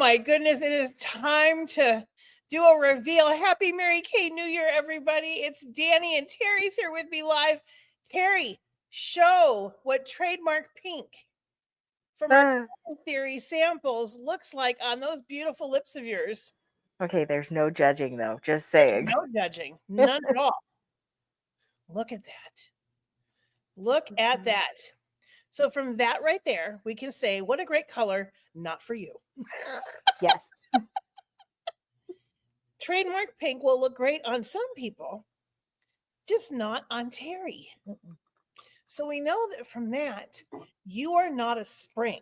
my goodness, it is time to do a reveal. Happy Mary Kay New Year, everybody. It's Danny and Terry's here with me live. Terry, show what trademark pink from our theory samples looks like on those beautiful lips of yours. Okay, there's no judging though, just saying. No judging, none at all. Look at that. Look at that. So from that right there, we can say, what a great color, not for you. Yes. Trademark pink will look great on some people, just not on Terry. So we know that from that, you are not a spring,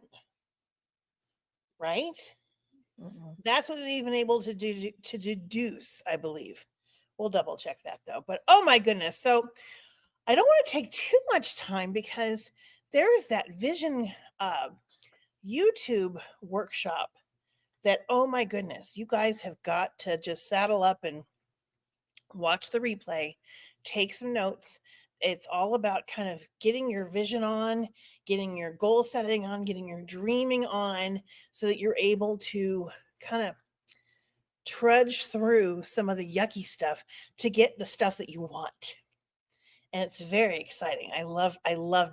right? That's what we've been able to do to deduce, I believe. We'll double check that though. But oh my goodness. So I don't want to take too much time because there is that vision YouTube workshop that, oh my goodness, you guys have got to just saddle up and watch the replay, take some notes. It's all about kind of getting your vision on, getting your goal setting on, getting your dreaming on, so that you're able to kind of trudge through some of the yucky stuff to get the stuff that you want. And it's very exciting. I loved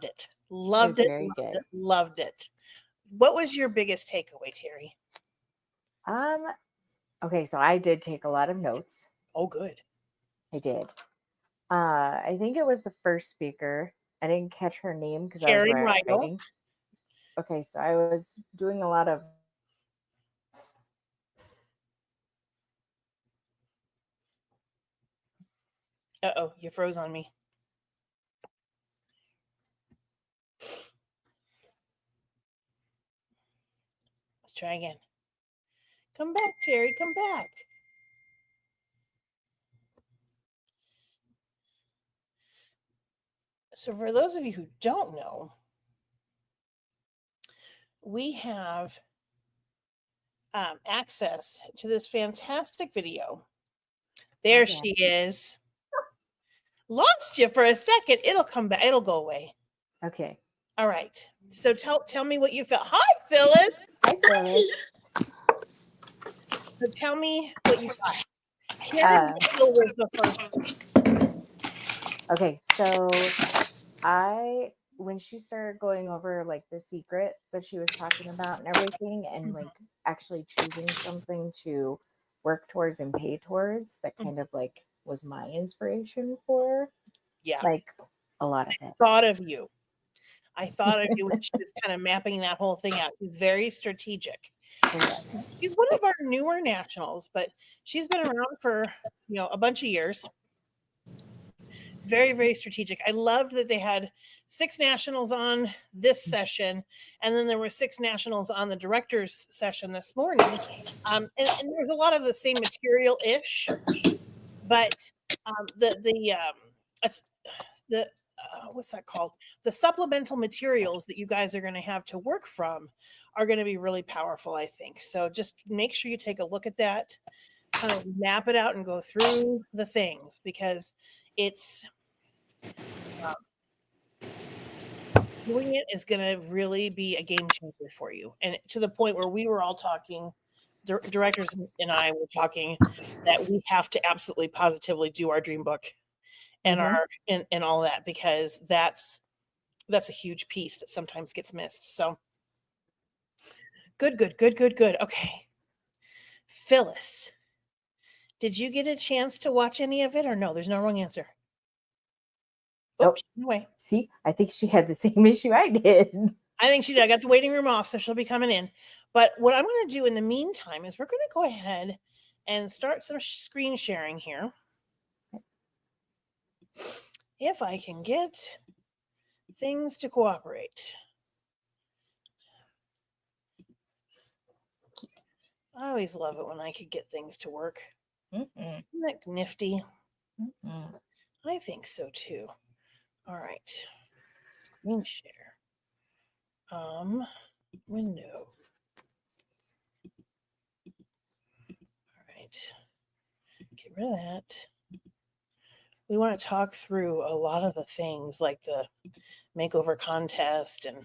it. Loved it. Very good. Loved it. What was your biggest takeaway, Terry? Okay, so I did take a lot of notes. Oh, good. I did. I think it was the first speaker. I didn't catch her name because I was Karen writing. Rigel. Okay, so I was doing a lot of Uh-oh, you froze on me. Let's try again. Come back, Terry, come back. So for those of you who don't know, we have access to this fantastic video. There she is. Lost you for a second. It'll come back. It'll go away. Okay. All right. So tell me what you felt. Hi, Phyllis. Hi, Phyllis. So tell me what you thought. Karen Rigel was the first. Okay, so when she started going over like the secret that she was talking about and everything, and like actually choosing something to work towards and pay towards, that kind of like was my inspiration for, like a lot of it. I thought of you when she was kind of mapping that whole thing out. She's very strategic. She's one of our newer nationals, but she's been around for a bunch of years. Very, very strategic. I loved that they had 6 nationals on this session, and then there were 6 nationals on the director's session this morning. And there's a lot of the same material-ish, but what's that called? The supplemental materials that you guys are going to have to work from are going to be really powerful, I think. So just make sure you take a look at that, kind of map it out and go through the things, because it's doing it is going to really be a game changer for you. And to the point where we were all talking, directors and I were talking, that we have to absolutely positively do our dream book and and all that, because that's a huge piece that sometimes gets missed. So good. Okay. Phyllis, did you get a chance to watch any of it, or no? There's no wrong answer. Oops. Anyway. See, I think she had the same issue I did. I think she did. I got the waiting room off, so she'll be coming in. But what I'm going to do in the meantime is we're going to go ahead and start some screen sharing here. If I can get things to cooperate. I always love it when I could get things to work. Isn't that nifty? I think so too. All right. Screen share. Window. All right. Get rid of that. We want to talk through a lot of the things like the makeover contest and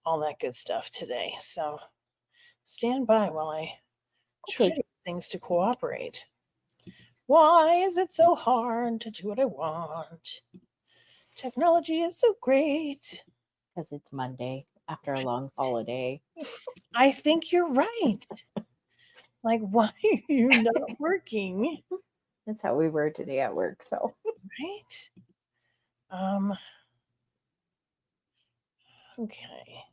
all that good stuff today. So Stand by while I try Okay. to get things to cooperate. Why is it so hard to do what I want? Technology is so great. Because it's Monday after a long holiday. I think you're right. Like, why are you not working? That's how we were today at work. So Right? Okay.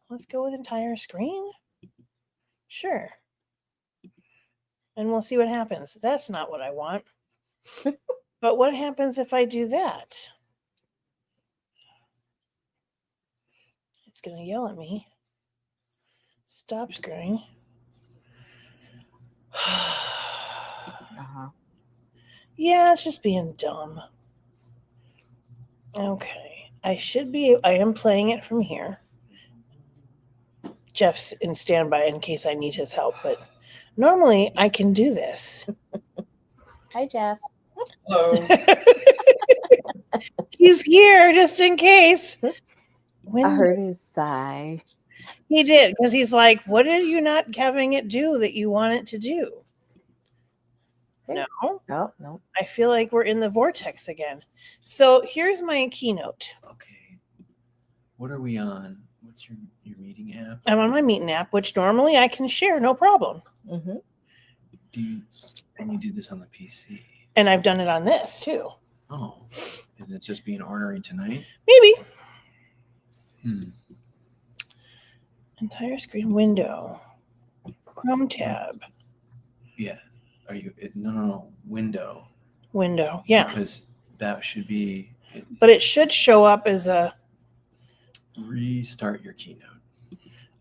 Let's go with entire screen. Sure. And we'll see what happens. That's not what I want. But what happens if I do that? It's going to yell at me. Stop screen. uh-huh. Yeah, it's just being dumb. Okay. I am playing it from here. Jeff's in standby in case I need his help, but normally I can do this. Hi, Jeff. Hello. He's here just in case. I heard his sigh. He did, because he's like, what are you not having it do that you want it to do? There. No. Oh, no. I feel like we're in the vortex again. So here's my keynote. Okay. What are we on? What's your meeting app? I'm on my meeting app, which normally I can share, no problem. Mm-hmm. And you do this on the PC? And I've done it on this too. Oh. And it's just being ornery tonight? Maybe. Entire screen window. Chrome tab. Yeah. Are you? No. Window. Window. Yeah. Because that should be. But it should show up as a. Restart your keynote.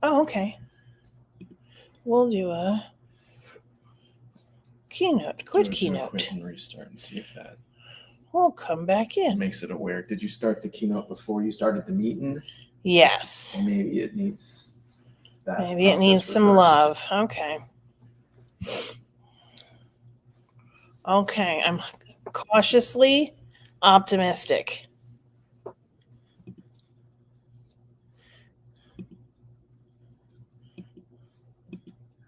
Oh, okay. We'll do a keynote. Quit Do a keynote. quick and restart and see if that We'll come back in. makes it aware. Did you start the keynote before you started the meeting? Yes. Maybe it needs that. Maybe it process needs some reversed. love. Okay. Okay. I'm cautiously optimistic.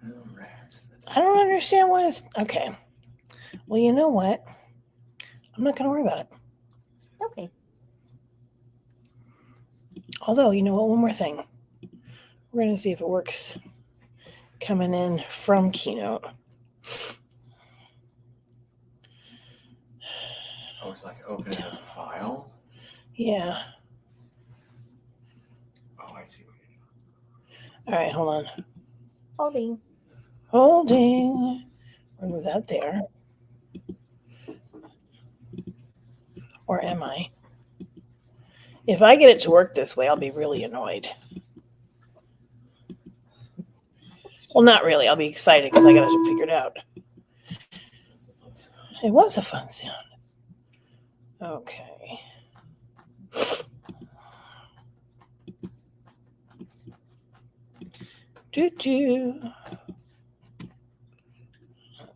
All right. I don't understand what is. Okay. Well, you know what? I'm not going to worry about it. Okay. Although, you know what? One more thing. We're going to see if it works coming in from Keynote. Oh, it's like open it as a file? Yeah. Oh, I see what you're doing. All right. Hold on. Holding. Holding. Remove that there. Or am I? If I get it to work this way, I'll be really annoyed. Well, not really. I'll be excited because I got it figured out. It was a fun sound. Okay. Doo-doo.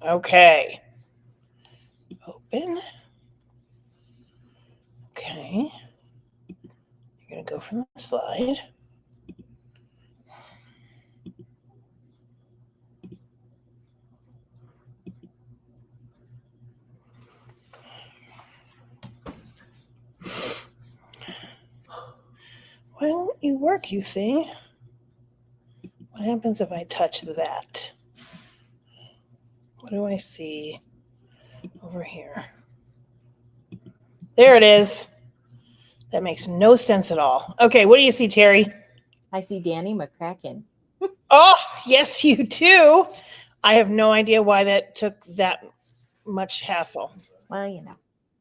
Okay. Open. Okay. You're going to go from the slide. Why won't you work, you thing? What happens if I touch that? What do I see over here? There it is. That makes no sense at all. Okay, what do you see, Terry? I see Danny McCracken. Oh, yes, you do. I have no idea why that took that much hassle, Well, you know.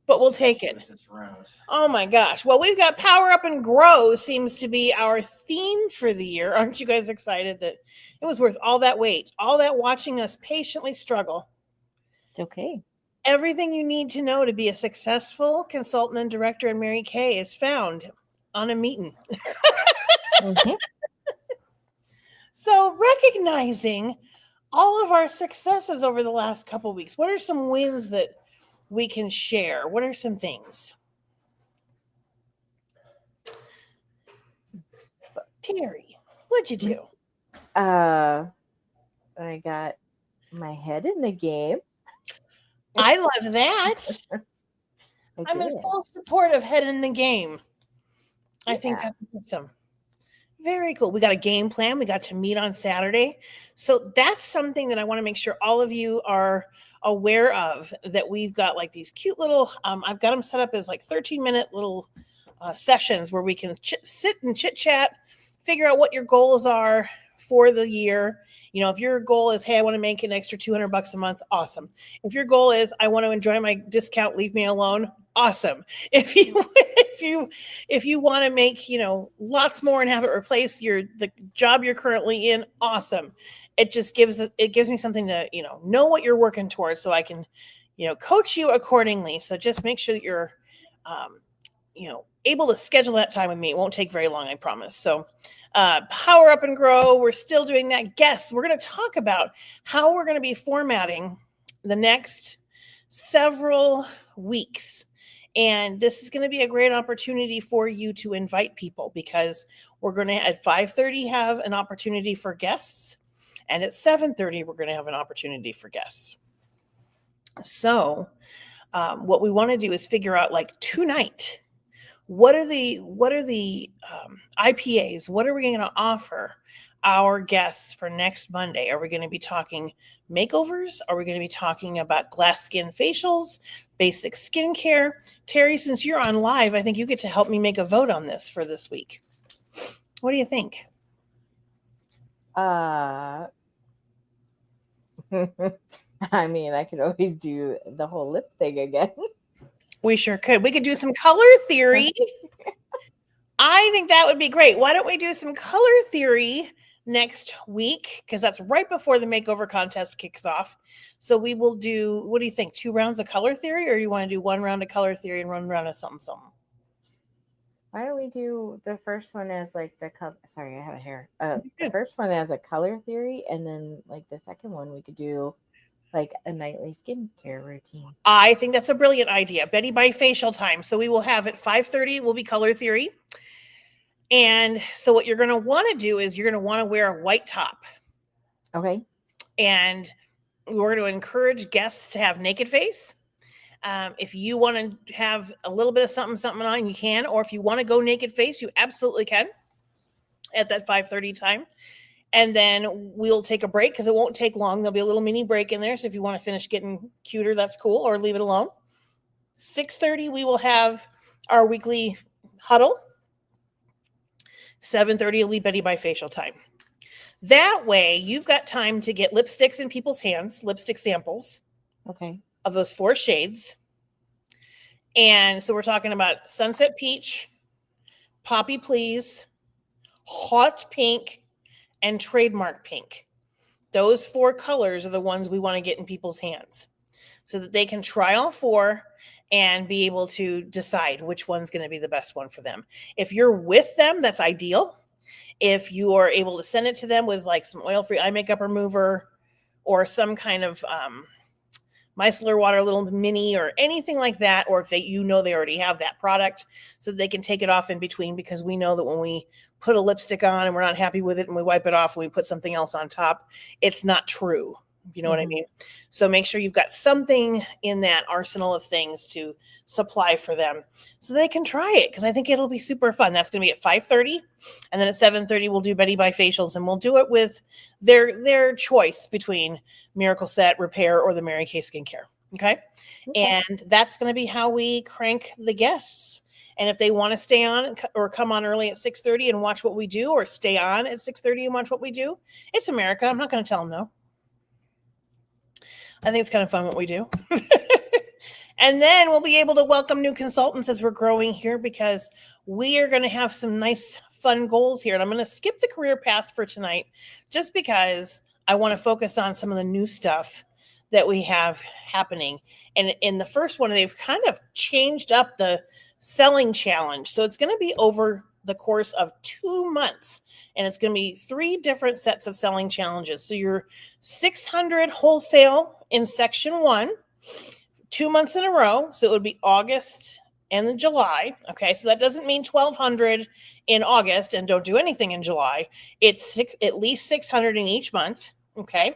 but we'll take it. It's its route. Oh my gosh. Well, we've got Power Up and Grow seems to be our theme for the year. Aren't you guys excited that it was worth all that wait, all that watching us patiently struggle? It's okay. Everything you need to know to be a successful consultant and director in Mary Kay is found on a meeting. Mhm. So recognizing all of our successes over the last couple of weeks, what are some wins that we can share? What are some things? Terry, what'd you do? I got my head in the game. I love that. I'm in did. full support of head in the game. I think Yeah. that's awesome. Very cool. We got a game plan. We got to meet on Saturday. So that's something that I want to make sure all of you are aware of, that we've got like these cute little, I've got them set up as like 13-minute little sessions where we can sit and chit chat, figure out what your goals are for the year. You know, if your goal is, hey, I want to make an extra $200 a month, awesome. If your goal is, I want to enjoy my discount, leave me alone, awesome. If you want to make, you know, lots more and have it replace the job you're currently in, awesome. It just gives me something to, you know what you're working towards, so I can, you know, coach you accordingly. So just make sure that you're able to schedule that time with me. It won't take very long, I promise. So Power Up and Grow, we're still doing that. Guests, we're going to talk about how we're going to be formatting the next several weeks. And this is going to be a great opportunity for you to invite people, because we're going to, at 5:30, have an opportunity for guests. And at 7:30, we're going to have an opportunity for guests. So what we want to do is figure out, like, tonight, what are the IPAs? What are we going to offer our guests for next Monday? Are we going to be talking makeovers? Are we going to be talking about glass skin facials, basic skincare? Terry, since you're on live, I think you get to help me make a vote on this for this week. What do you think? I mean, I could always do the whole lip thing again. We sure could. We could do some color theory. I think that would be great. Why don't we do some color theory next week? Because that's right before the makeover contest kicks off. So we will do, what do you think, 2 rounds of color theory, or do you want to do 1 round of color theory and 1 round of something? Why don't we do the first one as like the color? Sorry, I have a hair. The first one as a color theory, and then like the second one we could do like a nightly skincare routine. I think that's a brilliant idea. Betty by facial time. So we will have at 5:30 will be color theory. And so what you're going to want to do is you're going to want to wear a white top. Okay. And we're going to encourage guests to have naked face. If you want to have a little bit of something on, you can. Or if you want to go naked face, you absolutely can at that 5:30 time. And then we'll take a break, because it won't take long. There'll be a little mini break in there. So if you want to finish getting cuter, that's cool, or leave it alone. 6:30, we will have our weekly huddle. 7:30 will be Betty by facial time. That way, you've got time to get lipsticks in people's hands, lipstick samples. Okay. Of those 4 shades. And so we're talking about Sunset Peach, Poppy Please, Hot Pink, and Trademark Pink. Those 4 colors are the ones we want to get in people's hands, so that they can try all 4 and be able to decide which one's going to be the best one for them. If you're with them, that's ideal. If you are able to send it to them with like some oil-free eye makeup remover, or some kind of micellar water little mini or anything like that, or if they already have that product, so that they can take it off in between, because we know that when we put a lipstick on and we're not happy with it and we wipe it off and we put something else on top, it's not true. You know what I mean? So make sure you've got something in that arsenal of things to supply for them so they can try it, because I think it'll be super fun. That's going to be at 5:30. And then at 7:30, we'll do Betty by facials, and we'll do it with their choice between Miracle Set, Repair, or the Mary Kay Skincare. Okay. And that's going to be how we crank the guests. And if they want to stay on or come on early at 6:30 and watch what we do, or stay on at 6:30 and watch what we do, it's America. I'm not going to tell them no. I think it's kind of fun what we do. And then we'll be able to welcome new consultants as we're growing here, because we are going to have some nice, fun goals here. And I'm going to skip the career path for tonight, just because I want to focus on some of the new stuff that we have happening. And in the first one, they've kind of changed up the selling challenge. So it's going to be over the course of 2 months, and it's going to be 3 different sets of selling challenges. So you're 600 wholesale in section 1, 2 months in a row. So it would be August and in July. Okay, so that doesn't mean 1,200 in August and don't do anything in July. It's at least 600 in each month. Okay,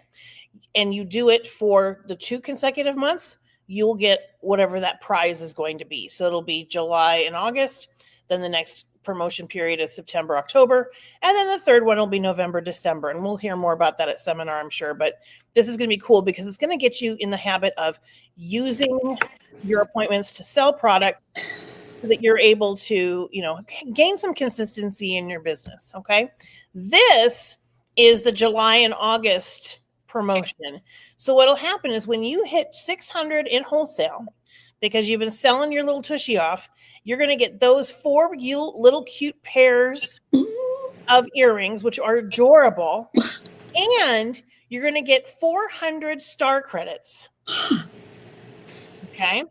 and you do it for the 2 consecutive months, you'll get whatever that prize is going to be. So it'll be July and August. Then the next promotion period is September, October. And then the third one will be November, December. And we'll hear more about that at seminar, I'm sure. But this is going to be cool because it's going to get you in the habit of using your appointments to sell product so that you're able to, gain some consistency in your business. Okay. This is the July and August promotion. So what'll happen is when you hit 600 in wholesale, because you've been selling your little tushy off, you're going to get those 4 little cute pairs of earrings, which are adorable. And you're going to get 400 star credits. Okay.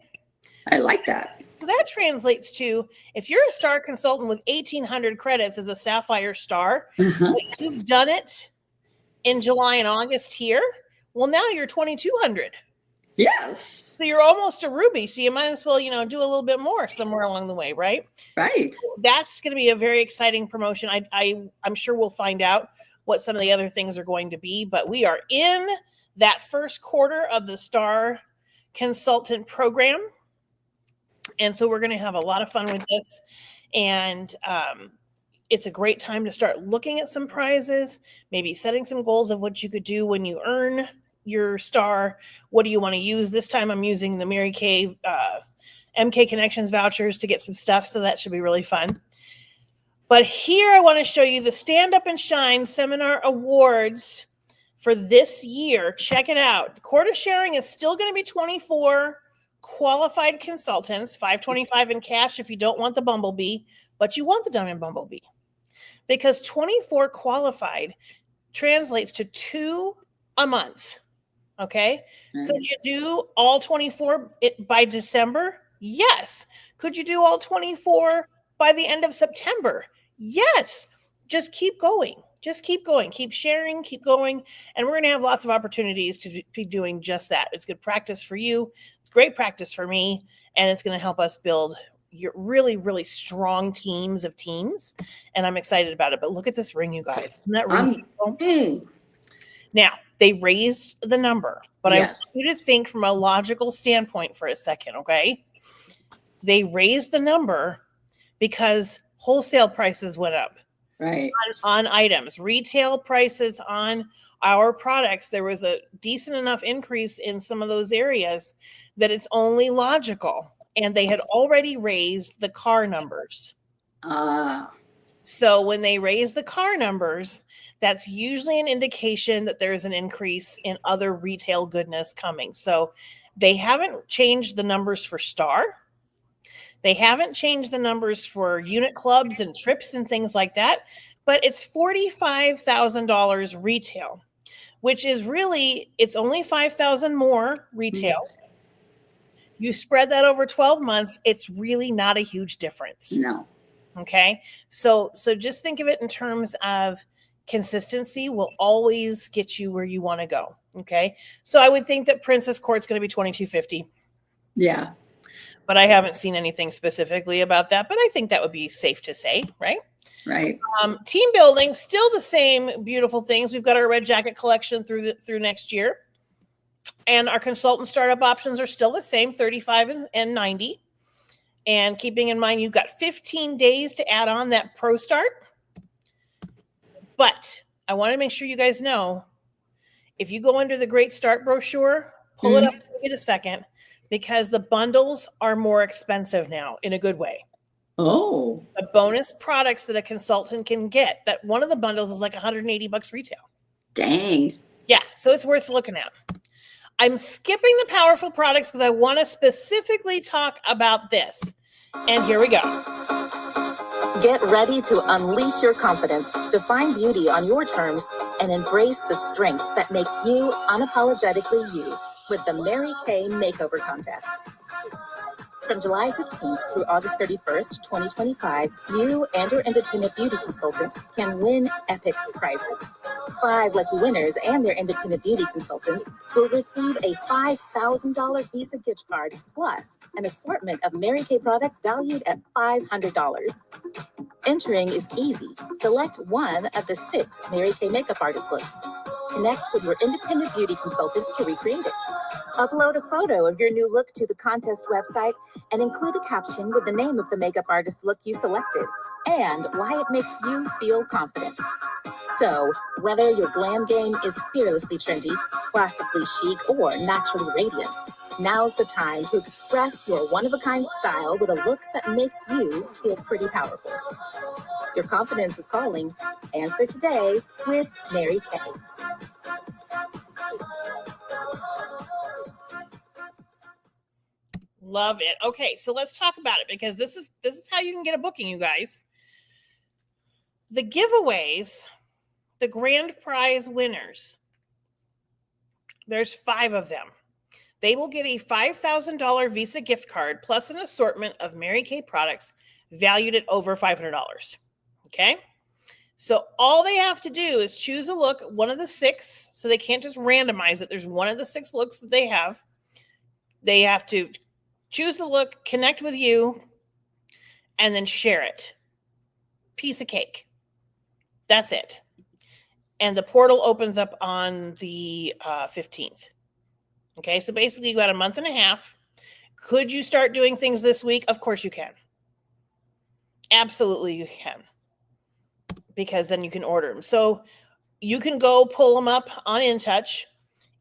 I like that. So that translates to, if you're a star consultant with 1,800 credits as a Sapphire Star, you've done it in July and August here. Well, now you're 2,200. Yes. So you're almost a Ruby. So you might as well, do a little bit more somewhere along the way, right? Right. So that's going to be a very exciting promotion. I'm sure we'll find out what some of the other things are going to be, but we are in that first quarter of the Star Consultant program. And so we're going to have a lot of fun with this. And it's a great time to start looking at some prizes, maybe setting some goals of what you could do when you earn your star. What do you want to use? This time I'm using the Mary Kay MK Connections vouchers to get some stuff. So that should be really fun. But here I want to show you the Stand Up and Shine Seminar Awards for this year. Check it out. The quota sharing is still going to be 24 qualified consultants, $525 in cash if you don't want the Bumblebee, but you want the Diamond Bumblebee. Because 24 qualified translates to 2 a month. Okay. Could you do all 24 by December? Yes. Could you do all 24 by the end of September? Yes. Just keep going. Just keep going. Keep sharing. Keep going. And we're going to have lots of opportunities to be doing just that. It's good practice for you. It's great practice for me. And it's going to help us build your really, really strong teams. And I'm excited about it. But look at this ring, you guys. Isn't that ring? Now, they raised the number, but yes. I want you to think from a logical standpoint for a second, okay? They raised the number because wholesale prices went up. Right. On items. Retail prices on our products, there was a decent enough increase in some of those areas that it's only logical. And they had already raised the car numbers. So when they raise the car numbers, that's usually an indication that there's an increase in other retail goodness coming. So they haven't changed the numbers for Star. They haven't changed the numbers for unit clubs and trips and things like that. But it's $45,000 retail, which is really, it's only $5,000 more retail. You spread that over 12 months, it's really not a huge difference. No. Okay. So just think of it in terms of consistency will always get you where you want to go. Okay. So I would think that Princess Court's going to be $2,250. Yeah. But I haven't seen anything specifically about that, but I think that would be safe to say, right? Right. Team building, still the same beautiful things. We've got our Red Jacket collection through next year. And our consultant startup options are still the same, 35 and 90. And keeping in mind, you've got 15 days to add on that Pro Start. But I want to make sure you guys know, if you go under the Great Start brochure, pull it up and give it a second, because the bundles are more expensive now in a good way. Oh. The bonus products that a consultant can get, that one of the bundles is like $180 retail. Dang. Yeah, so it's worth looking at. I'm skipping the powerful products because I want to specifically talk about this. And here we go. Get ready to unleash your confidence, define beauty on your terms, and embrace the strength that makes you unapologetically you with the Mary Kay Makeover Contest. From July 15th through August 31st, 2025, you and your independent beauty consultant can win epic prizes. 5 lucky winners and their independent beauty consultants will receive a $5,000 Visa gift card plus an assortment of Mary Kay products valued at $500. Entering is easy. Select one of the 6 Mary Kay makeup artist looks. Connect with your independent beauty consultant to recreate it. Upload a photo of your new look to the contest website and include a caption with the name of the makeup artist look you selected and why it makes you feel confident. So, whether your glam game is fearlessly trendy, classically chic, or naturally radiant, now's the time to express your one-of-a-kind style with a look that makes you feel pretty powerful. Your confidence is calling. Answer today with Mary Kay. Love it. Okay, so let's talk about it because this is how you can get a booking, you guys. The giveaways, the grand prize winners, there's 5 of them. They will get a $5,000 Visa gift card plus an assortment of Mary Kay products valued at over $500. Okay? So all they have to do is choose a look, one of the 6, so they can't just randomize it. There's one of the 6 looks that they have. They have to choose the look, connect with you, and then share it. Piece of cake. That's it. And the portal opens up on the 15th. Okay, so basically you got a month and a half. Could you start doing things this week? Of course you can. Absolutely you can. Because then you can order them. So you can go pull them up on InTouch.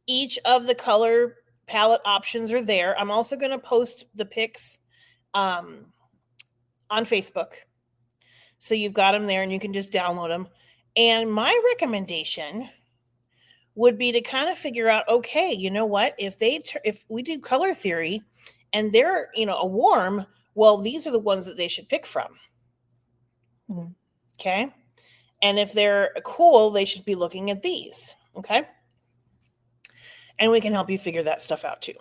Each of the color palette options are there. I'm also going to post the pics on Facebook. So you've got them there and you can just download them. And my recommendation would be to kind of figure out, okay, you know what? If we do color theory and they're, a warm, well, these are the ones that they should pick from. Mm-hmm. Okay. And if they're cool, they should be looking at these. Okay. And we can help you figure that stuff out too.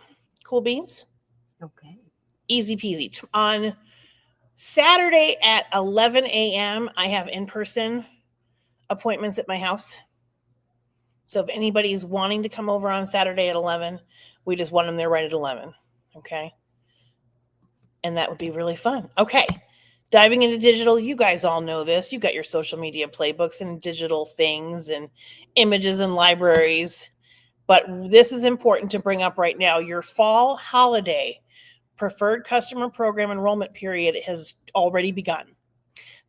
Cool beans? Okay. Easy peasy. On Saturday at 11 a.m., I have in-person appointments at my house. So if anybody's wanting to come over on Saturday at 11, we just want them there right at 11. Okay. And that would be really fun. Okay. Diving into digital, you guys all know this. You've got your social media playbooks and digital things and images and libraries. But this is important to bring up right now. Your fall holiday preferred customer program enrollment period has already begun.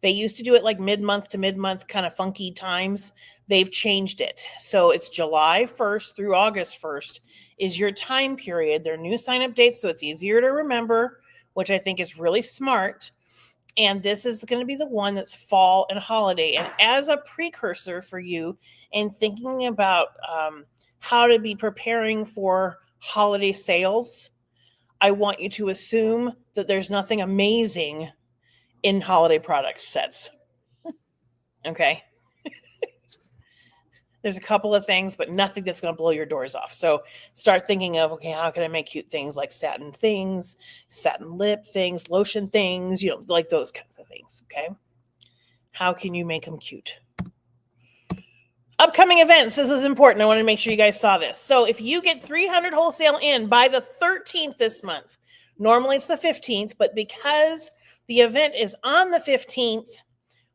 They used to do it like mid-month to mid-month kind of funky times. They've changed it. So it's July 1st through August 1st is your time period. Their new sign-up dates, so it's easier to remember, which I think is really smart. And this is going to be the one that's fall and holiday. And as a precursor for you in thinking about how to be preparing for holiday sales, I want you to assume that there's nothing amazing in holiday product sets. Okay. There's a couple of things, but nothing that's going to blow your doors off. So start thinking of, okay, how can I make cute things like satin things, satin lip things, lotion things, like those kinds of things. Okay. How can you make them cute? Upcoming events. This is important. I want to make sure you guys saw this. So if you get 300 wholesale in by the 13th this month, normally it's the 15th, but because the event is on the 15th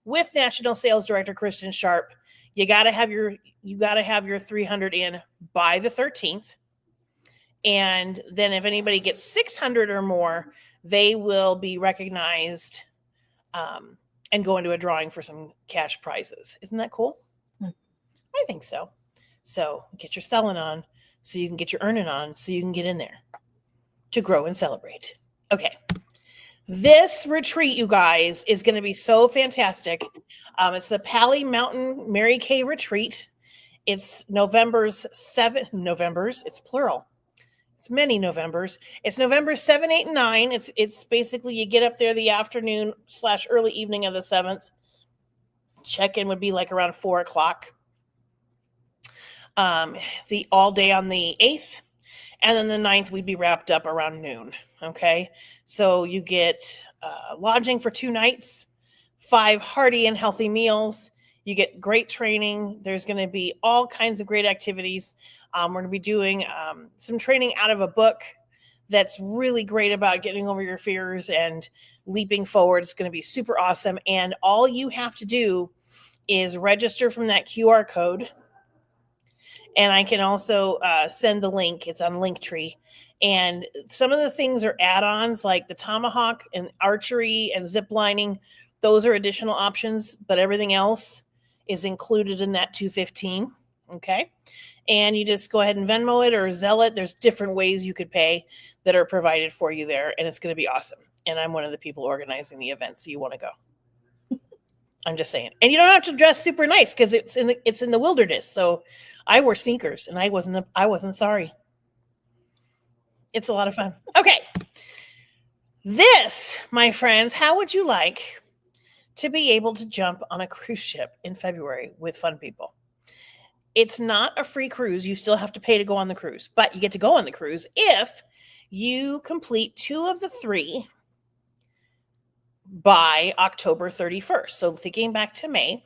with National Sales Director Kristen Sharp, you got to have your 300 in by the 13th. And then if anybody gets 600 or more, they will be recognized and go into a drawing for some cash prizes. Isn't that cool? I think so. So get your selling on so you can get your earning on so you can get in there to grow and celebrate. Okay. This retreat, you guys, is going to be so fantastic. It's the Pali Mountain Mary Kay Retreat. It's November's, it's plural. It's many Novembers. It's November 7, 8, and 9. It's basically you get up there the afternoon / early evening of the 7th. Check-in would be like around 4 o'clock. The all day on the 8th. And then the 9th, we'd be wrapped up around noon. Okay. So you get lodging for 2 nights, 5 hearty and healthy meals. You get great training. There's going to be all kinds of great activities. We're going to be doing some training out of a book that's really great about getting over your fears and leaping forward. It's going to be super awesome. And all you have to do is register from that QR code. And I can also send the link. It's on Linktree. And some of the things are add-ons like the tomahawk and archery and zip lining. Those are additional options, but everything else is included in that $215. Okay. And you just go ahead and Venmo it or Zelle it. There's different ways you could pay that are provided for you there. And it's going to be awesome. And I'm one of the people organizing the event. So you want to go. I'm just saying. And you don't have to dress super nice because it's in the wilderness. So I wore sneakers and I wasn't sorry. It's a lot of fun. Okay. This, my friends, how would you like to be able to jump on a cruise ship in February with fun people? It's not a free cruise. You still have to pay to go on the cruise, but you get to go on the cruise if you complete 2 of the 3 by October 31st. So thinking back to May,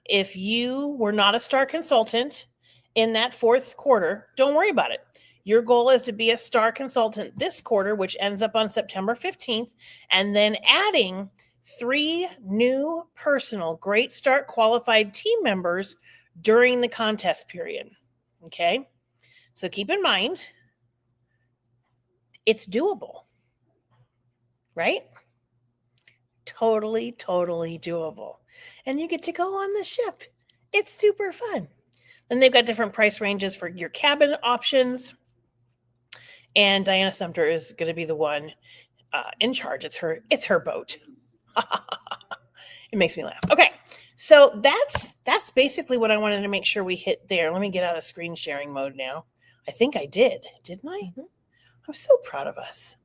if you were not a star consultant in that 4th quarter, don't worry about it. Your goal is to be a star consultant this quarter, which ends up on September 15th, and then adding 3 new personal Great Start qualified team members during the contest period. Okay. So keep in mind, it's doable, right? Totally doable. And you get to go on the ship. It's super fun. Then they've got different price ranges for your cabin options. And Diana Sumter is going to be the one in charge. It's her boat. It makes me laugh. Okay. So that's basically what I wanted to make sure we hit there. Let me get out of screen sharing mode now. I think I did, didn't I? Mm-hmm. I'm so proud of us.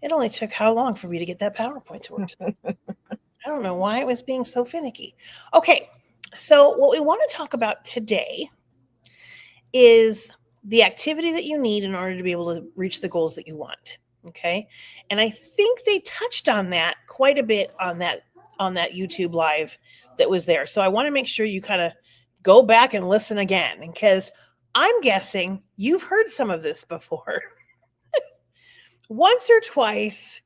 It only took how long for me to get that PowerPoint to work? I don't know why it was being so finicky. Okay. So what we want to talk about today is the activity that you need in order to be able to reach the goals that you want. Okay. And I think they touched on that quite a bit on that YouTube live that was there. So I want to make sure you kind of go back and listen again, because I'm guessing you've heard some of this before. Once or twice,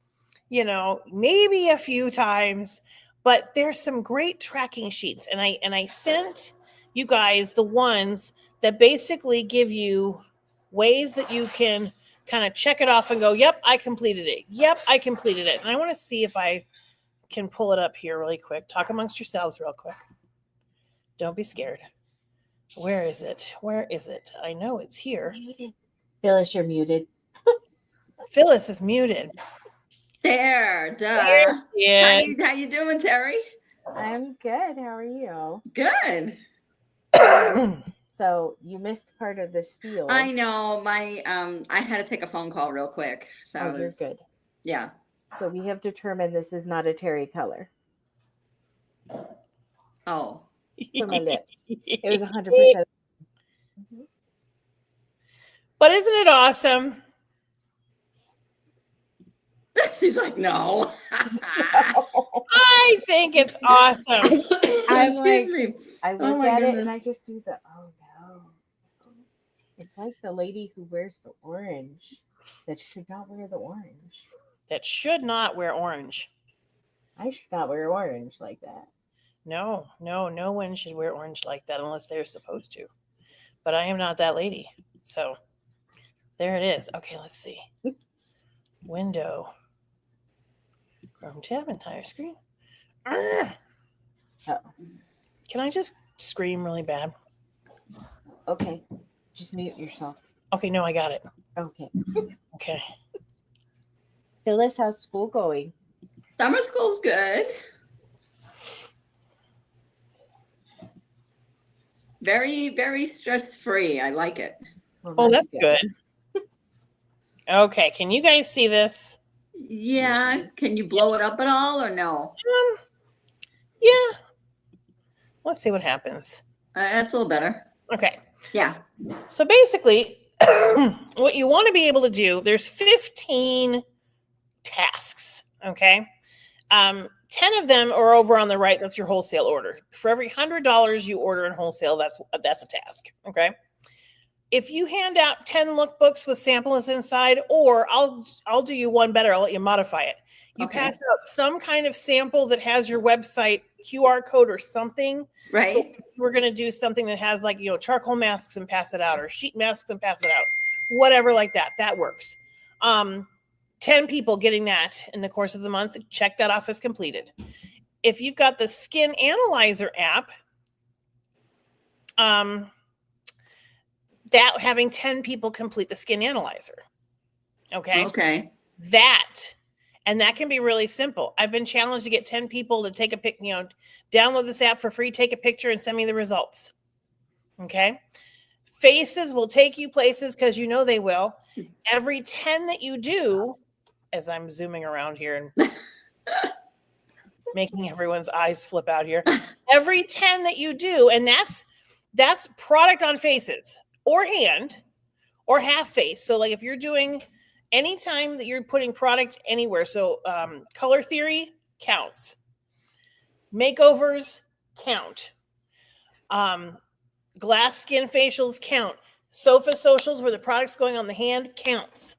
maybe a few times, but there's some great tracking sheets. And I sent you guys the ones that basically give you ways that you can kind of check it off and go, yep, I completed it. Yep, I completed it. And I want to see if I can pull it up here really quick. Talk amongst yourselves real quick. Don't be scared. Where is it? Where is it? I know it's here. Phyllis, you're muted. Phyllis is muted. There, duh. There she is. How you doing, Terry? I'm good. How are you? Good. So you missed part of the spiel. I know. I had to take a phone call real quick. So you're good. Yeah. So we have determined this is not a Terry color. Oh. For my lips. It was 100%. Mm-hmm. But isn't it awesome? He's like, no. I think it's awesome. I'm like, me. I look at it and I just do the, oh no. It's like the lady who wears the orange that should not wear the orange. That should not wear orange. I should not wear orange like that. No one should wear orange like that unless they're supposed to. But I am not that lady. So there it is. Okay, let's see. Window. Chrome tab, entire screen. Oh. Can I just scream really bad? Okay. Just mute yourself. Okay, no, I got it. Okay. Okay. Phyllis, how's school going? Summer school's good. Very, very stress-free. I like it. Oh, that's good. Okay, can you guys see this? Yeah. Can you blow it up at all or no? Yeah. Let's see what happens. That's a little better. Okay. Yeah. So basically, what you want to be able to do, there's 15 tasks, okay? 10 of them are over on the right. That's your wholesale order. For every $100 you order in wholesale, that's a task, okay? If you hand out 10 lookbooks with samples inside, or I'll do you one better. I'll let you modify it. You Okay. pass out some kind of sample that has your website QR code or something. Right. So we're going to do something that has like, charcoal masks and pass it out, or sheet masks and pass it out, whatever like that. That works. 10 people getting that in the course of the month, check that off as completed. If you've got the Skin Analyzer app, that having 10 people complete the Skin Analyzer. Okay. Okay. And that can be really simple. I've been challenged to get 10 people to take a pic, download this app for free, take a picture and send me the results. Okay. Faces will take you places because they will. Every 10 that you do, as I'm zooming around here and making everyone's eyes flip out here, every 10 that you do, and that's product on faces or hand or half face. So like if you're doing anytime that you're putting product anywhere, so color theory counts, makeovers count, glass skin facials count, sofa socials where the product's going on the hand counts.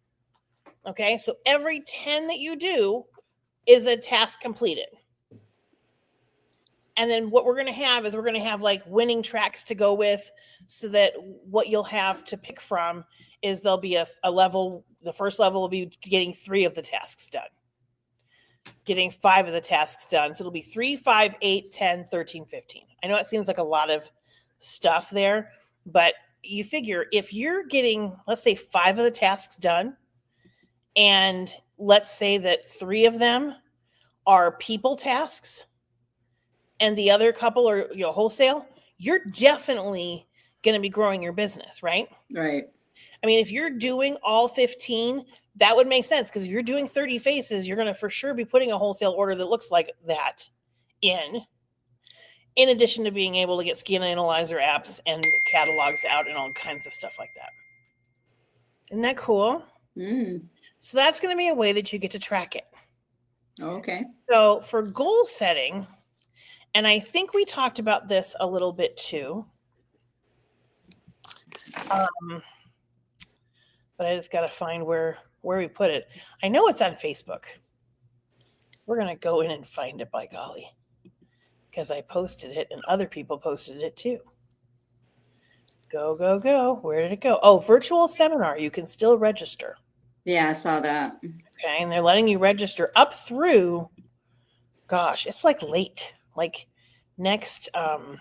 Okay, so every 10 that you do is a task completed. And then what we're going to have is like winning tracks to go with, so that what you'll have to pick from is there'll be a level. The first level will be getting 3 of the tasks done, getting 5 of the tasks done. So it'll be 3, 5, 8, 10, 13, 15. I know it seems like a lot of stuff there, but you figure if you're getting, let's say 5 of the tasks done, and let's say that 3 of them are people tasks and the other couple are wholesale, you're definitely going to be growing your business, right? Right. I mean, if you're doing all 15, that would make sense, because if you're doing 30 faces, you're going to for sure be putting a wholesale order that looks like that in addition to being able to get Skin Analyzer apps and catalogs out and all kinds of stuff like that. Isn't that cool? Mm. So that's going to be a way that you get to track it. Okay. So for goal setting, and I think we talked about this a little bit too, but I just got to find where we put it. I know it's on Facebook. We're going to go in and find it, by golly, because I posted it and other people posted it too. Go, go, go. Where did it go? Oh, virtual seminar. You can still register. Yeah, I saw that. Okay. And they're letting you register up through, gosh, it's like late, like next, the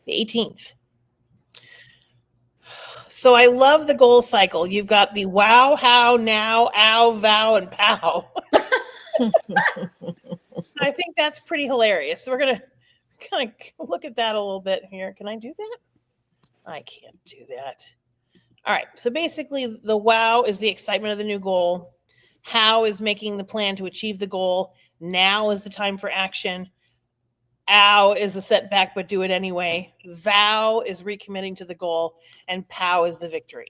18th. So I love the goal cycle. You've got the wow, how, now, ow, vow, and pow. So I think that's pretty hilarious. So we're going to kind of look at that a little bit here. Can I do that? I can't do that. All right. So basically the wow is the excitement of the new goal. How is making the plan to achieve the goal. Now is the time for action. Ow is a setback, but do it anyway. Vow is recommitting to the goal, and pow is the victory.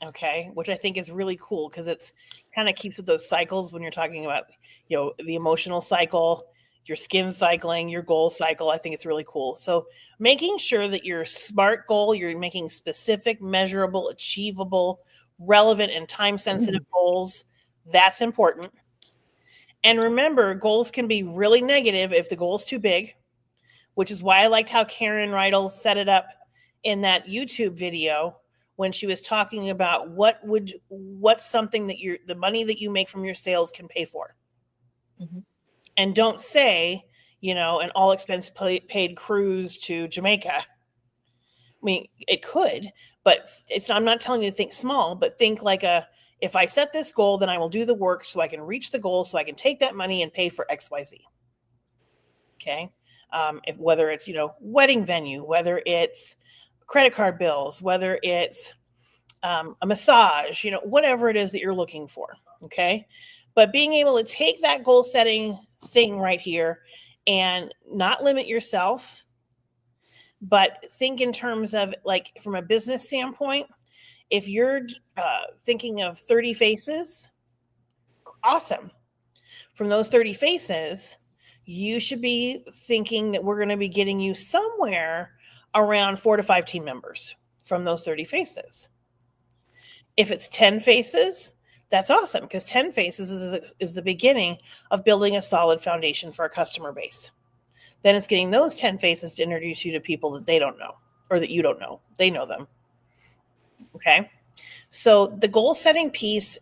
Okay, which I think is really cool because it's kind of keeps with those cycles when you're talking about, the emotional cycle, your skin cycling, your goal cycle. I think it's really cool. So making sure that your SMART goal, you're making specific, measurable, achievable, relevant, and time-sensitive goals. That's important. And remember, goals can be really negative if the goal is too big, which is why I liked how Karen Reidel set it up in that YouTube video when she was talking about what's something that the money that you make from your sales can pay for. Mm-hmm. And don't say, an all expense paid cruise to Jamaica. I mean, it could, but I'm not telling you to think small, but think like if I set this goal, then I will do the work so I can reach the goal, so I can take that money and pay for XYZ. Okay. Whether it's, wedding venue, whether it's credit card bills, whether it's a massage, whatever it is that you're looking for. Okay. But being able to take that goal setting thing right here and not limit yourself, But think in terms of like from a business standpoint, if you're thinking of 30 faces, awesome. From those 30 faces, you should be thinking that we're going to be getting you somewhere around 4 to 5 team members from those 30 faces. If it's 10 faces, that's awesome because 10 faces is the beginning of building a solid foundation for a customer base. Then it's getting those 10 faces to introduce you to people that they don't know or that you don't know. They know them. Okay. So the goal setting piece,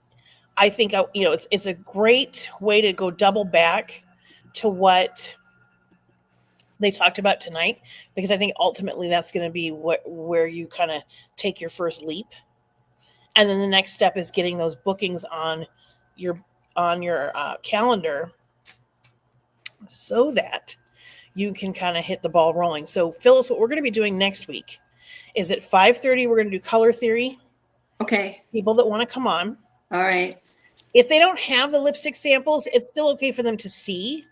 I think, it's a great way to go double back to what they talked about tonight, because I think ultimately that's going to be where you kind of take your first leap. And then the next step is getting those bookings on your calendar so that you can kind of hit the ball rolling. So Phyllis, what we're going to be doing next week is at 5:30, we're going to do color theory. Okay. People that want to come on. All right. If they don't have the lipstick samples, it's still okay for them to see.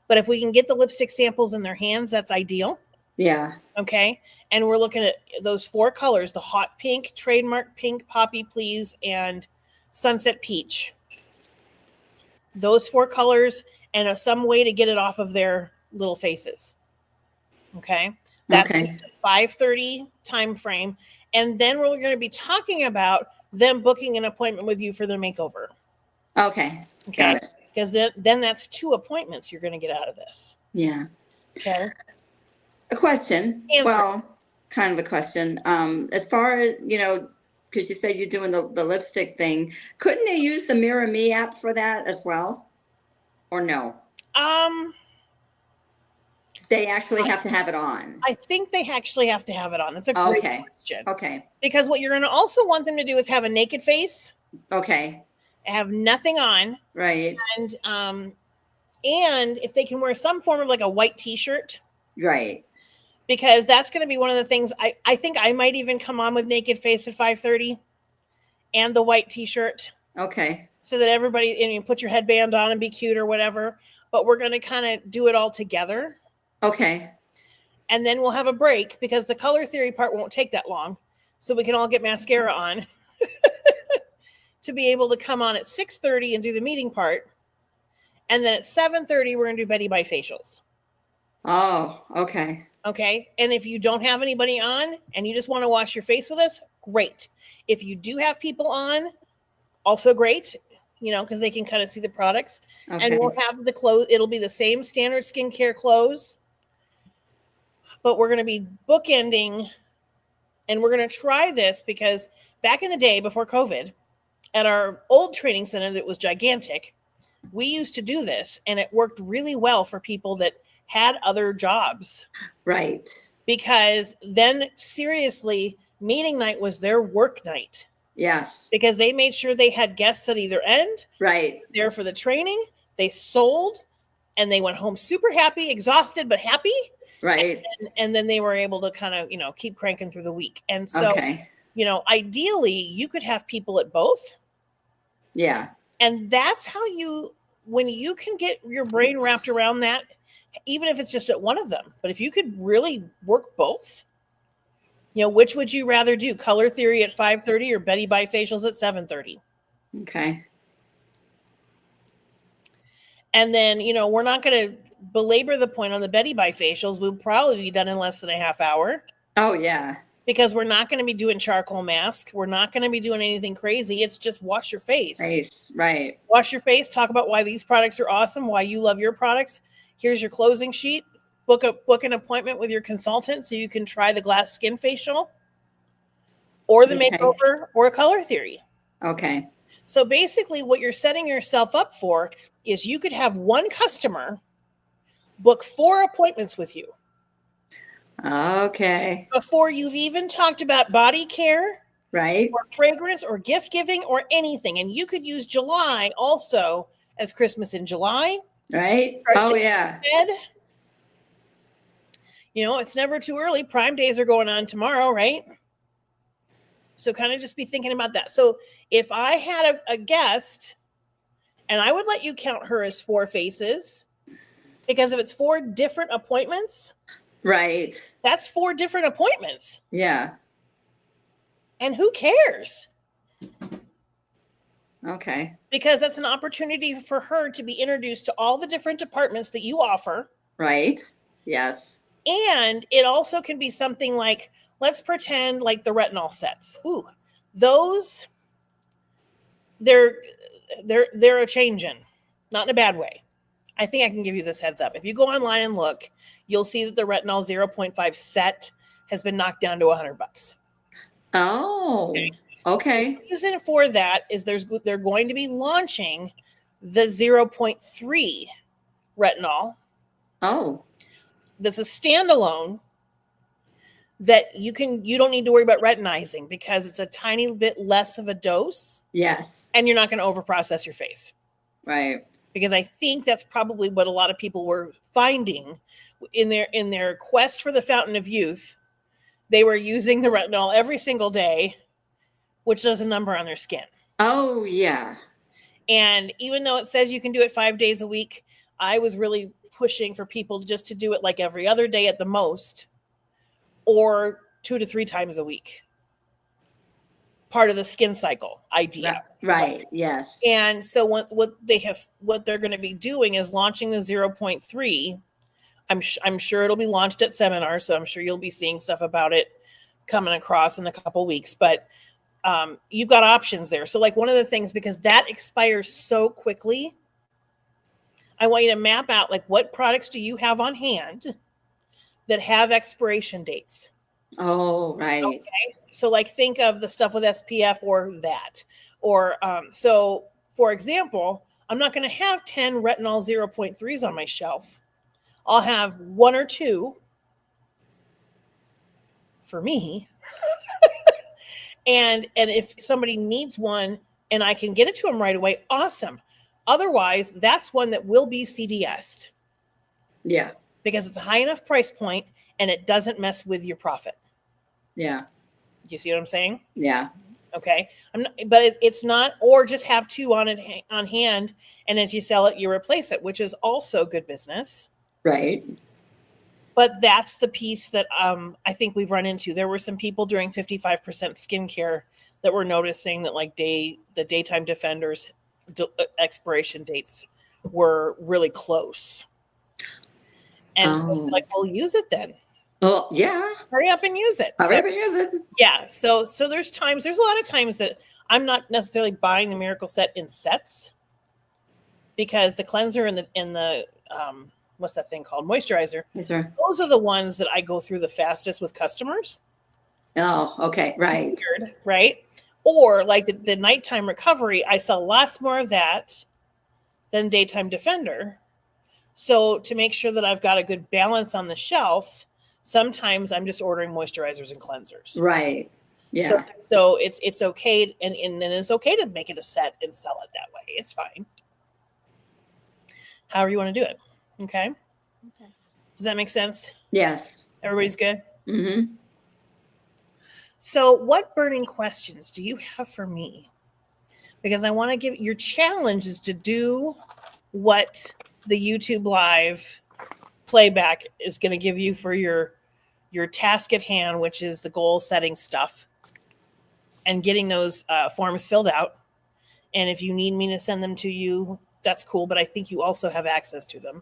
But if we can get the lipstick samples in their hands, that's ideal. Yeah. Okay. And we're looking at those 4 colors, the hot pink, trademark pink, poppy please, and sunset peach. Those 4 colors and some way to get it off of their little faces. Okay. That's Okay. 5:30 time frame. And then we're going to be talking about them booking an appointment with you for their makeover. Okay. Okay. Got it. Because then that's 2 appointments you're going to get out of this. Yeah. Okay. A question. Answer. Well, kind of a question. As far as, because you said you're doing the lipstick thing, couldn't they use the Mirror Me app for that as well? Or no? They actually have to have it on. I think they actually have to have it on. That's a great Okay. question. Okay. Because what you're going to also want them to do is have a naked face, Okay. have nothing on, Right. and if they can wear some form of like a white t-shirt, Right. because that's going to be one of the things I think I might even come on with naked face at 5:30 and the white t-shirt Okay. so that everybody, and you put your headband on and be cute or whatever, but we're going to kind of do it all together. Okay. And then we'll have a break because the color theory part won't take that long. So we can all get mascara on to be able to come on at 6:30 and do the meeting part. And then at 7:30, we're going to do Betty by facials. Oh, okay. Okay. And if you don't have anybody on and you just want to wash your face with us, great. If you do have people on, also great, because they can kind of see the products. Okay. And we'll have the clothes. It'll be the same standard skincare clothes, but we're going to be bookending, and we're going to try this because back in the day before COVID, at our old training center that was gigantic, we used to do this, and it worked really well for people that had other jobs. Right. Because then seriously, meeting night was their work night Yes. because they made sure they had guests at either end. Right. There for the training, they sold, and they went home super happy, exhausted, but happy. Right. And then they were able to kind of, keep cranking through the week. And so, Okay. Ideally you could have people at both. Yeah. And that's how when you can get your brain wrapped around that, even if it's just at one of them, but if you could really work both, which would you rather do? Color theory at 5:30 or Betty by facials at 7:30? Okay. And then, we're not going to belabor the point on the Betty by facials. We'll probably be done in less than a half hour Oh, yeah. because we're not going to be doing charcoal mask. We're not going to be doing anything crazy. It's just wash your face. Right. Wash your face. Talk about why these products are awesome, why you love your products. Here's your closing sheet. Book an appointment with your consultant so you can try the glass skin facial or the Okay. makeover or a color theory. Okay. So basically what you're setting yourself up for is you could have one customer book 4 appointments with you Okay. before you've even talked about body care Right. or fragrance or gift giving or anything. And you could use July also as Christmas in July. Right. Right. Oh, yeah. Ed, it's never too early. Prime days are going on tomorrow, right? So kind of just be thinking about that. So if I had a guest, and I would let you count her as 4 faces, because if it's 4 different appointments, Right. That's 4 different appointments. Yeah. And who cares? Okay. Because that's an opportunity for her to be introduced to all the different departments that you offer. Right. Yes. And it also can be something like, let's pretend like the retinol sets. Ooh, those, they're a change-in, not in a bad way. I think I can give you this heads up. If you go online and look, you'll see that the retinol 0.5 set has been knocked down to $100. Oh, okay. The reason for that is they're going to be launching the 0.3 retinol. Oh, That's a standalone that you don't need to worry about retinizing because it's a tiny bit less of a dose yes. and you're not going to overprocess your face. Right. Because I think that's probably what a lot of people were finding in their quest for the fountain of youth. They were using the retinol every single day, which does a number on their skin. Oh, yeah. And even though it says you can do it 5 days a week, I was really pushing for people just to do it like every other day at the most, or 2 to 3 times a week. Part of the skin cycle idea. Right. Yes. And so what they're going to be doing is launching the 0.3. I'm sure it'll be launched at seminars, so I'm sure you'll be seeing stuff about it coming across in a couple weeks. But you've got options there. So like one of the things, because that expires so quickly, I want you to map out like what products do you have on hand that have expiration dates. Oh, right. Okay. So like think of the stuff with SPF or that. Or so for example, I'm not going to have 10 retinol 0.3s on my shelf. I'll have 1 or 2 for me. and if somebody needs one and I can get it to them right away, awesome. Otherwise, that's one that will be CDS'd. Yeah. Because it's a high enough price point and it doesn't mess with your profit. Yeah. Do you see what I'm saying? Yeah. Okay. But it's not, or just have 2 on hand. And as you sell it, you replace it, which is also good business. Right. But that's the piece that I think we've run into. There were some people during 55% skincare that were noticing that like the Daytime Defenders expiration dates were really close. And so it's like, well, use it then. Well, yeah. Hurry up and use it. Hurry up and use it. Yeah. So there's a lot of times that I'm not necessarily buying the Miracle Set in sets because the cleanser and the what's that thing called? Moisturizer. Yes, sir. Those are the ones that I go through the fastest with customers. Oh, okay. Right. Weird, right? Or like the nighttime recovery, I sell lots more of that than Daytime Defender. So to make sure that I've got a good balance on the shelf, sometimes I'm just ordering moisturizers and cleansers. Right. Yeah. So it's okay, and it's okay to make it a set and sell it that way. It's fine. However you want to do it. Okay. Does that make sense? Yes. Everybody's good? Mm-hmm. So what burning questions do you have for me? Because I want to give your challenge is to do what the YouTube live playback is going to give you for your task at hand, which is the goal setting stuff and getting those forms filled out. And if you need me to send them to you, that's cool. But I think you also have access to them.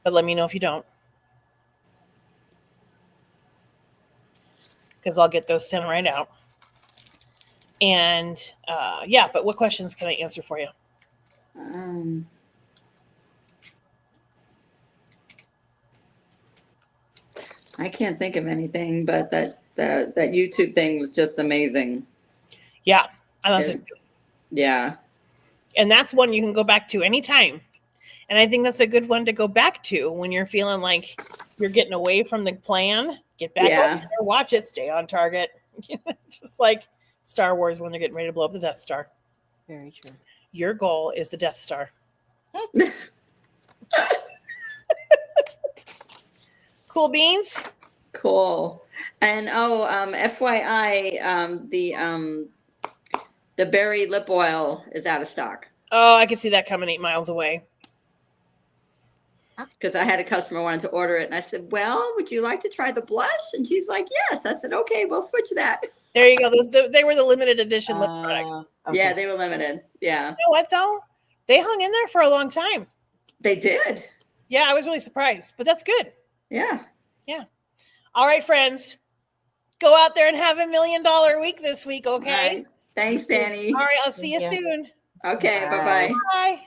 But let me know if you don't. Because I'll get those sent right out. And yeah, but what questions can I answer for you? I can't think of anything, but that YouTube thing was just amazing. Yeah, I love it. Yeah. And that's one you can go back to anytime. And I think that's a good one to go back to when you're feeling like you're getting away from the plan. Get back over there, watch it, stay on target. Just like Star Wars when they're getting ready to blow up the Death Star. Very true. Your goal is the Death Star. Cool beans. Cool. And FYI, the berry lip oil is out of stock. Oh, I can see that coming 8 miles away. because I had a customer wanted to order it, and I said, "Well, would you like to try the blush?" And she's like, "Yes." I said, "Okay, we'll switch that." There you go. They were the limited edition lip products. Yeah, they were limited. Yeah, You know what though? They hung in there for a long time. they did. Yeah, I was really surprised, but that's good. Yeah. All right, friends, go out there and have $1 million week this week. Okay. All right. Thanks, Danny. All right. I'll see you Thank you. soon. Okay. Bye. Bye-bye. Bye.